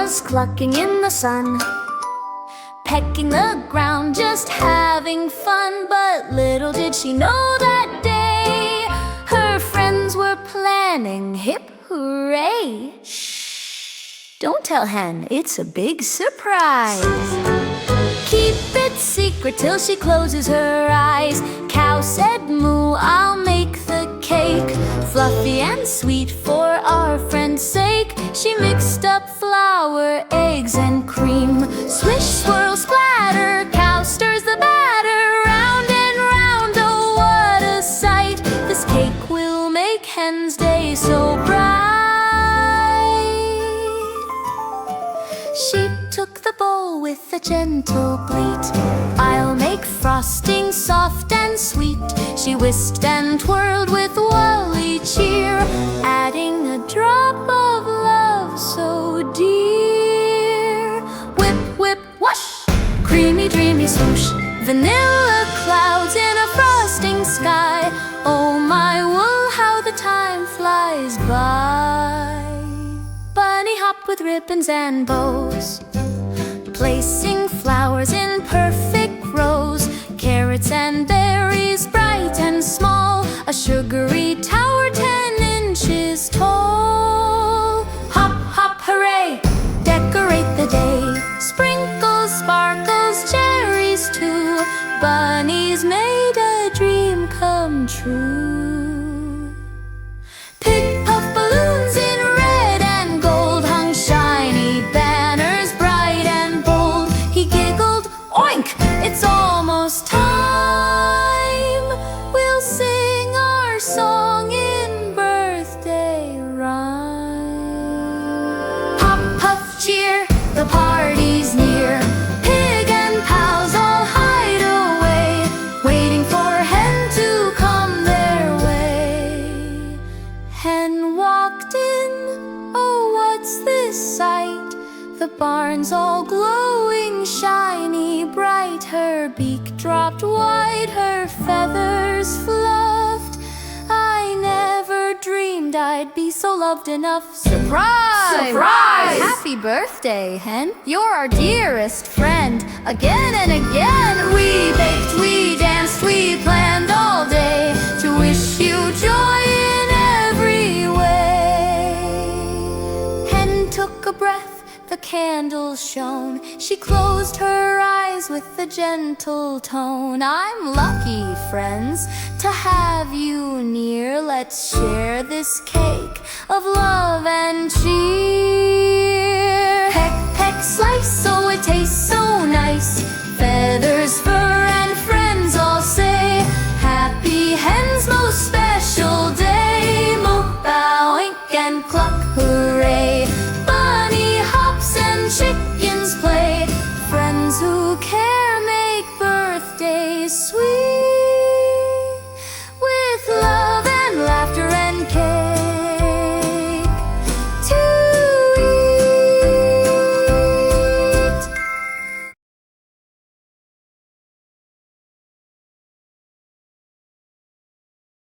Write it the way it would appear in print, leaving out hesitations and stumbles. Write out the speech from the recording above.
was clucking in the sun, pecking the ground, just having fun. But little did she know that day her friends were planning, hip hooray! Shh, don't tell Hen, it's a big surprise. Keep it secret till she closes her eyes. Cow said moo, I'll make the cake, fluffy and sweet for our friend's sake. She mixed up flour, eggs, and cream. Swish, swirl, splatter, cow stirs the batter. Round and round, oh what a sight! This cake will make Hen's day so bright. She took the bowl with a gentle bleat. I'll make frosting soft and sweet. She whisked and twirled with wally cheer, adding a drop of love so dear. Whip, whip, whoosh, creamy, dreamy swoosh. Vanilla clouds in a frosting sky. Oh my wool, how the time flies by. Bunny hopped with ribbons and bows, placing flowers in perfect rows. Carrots and berries bright and small, a sugary tower 10 inches tall. Hop, hop, hooray, decorate the day. Sprinkles, sparkles, cherries too. Bunnies made a dream come true. Pick puff balloons in red and gold hung shiny banners bright and bold. He giggled, oink, it's almost time. We'll sing our song in birthday rhyme. Pop, puff, cheer, the party's near. Pig and pals all hide away, waiting for Hen to come their way. Hen walked in, oh what's this sight? The barn's all glowing, shiny, bright. Her beak dropped wide, her feathers fluffed. I never dreamed I'd be so loved enough. Surprise! Surprise! Happy birthday, Hen. You're our dearest friend. Again and again, we baked, we danced, we planned all day to wish you joy in every way. Hen took a breath, the candles shone. She closed her eyes with a gentle tone. I'm lucky, friends, to have you near. Let's share this cake of love and cheer. Peck, peck, slice, so it tastes so nice.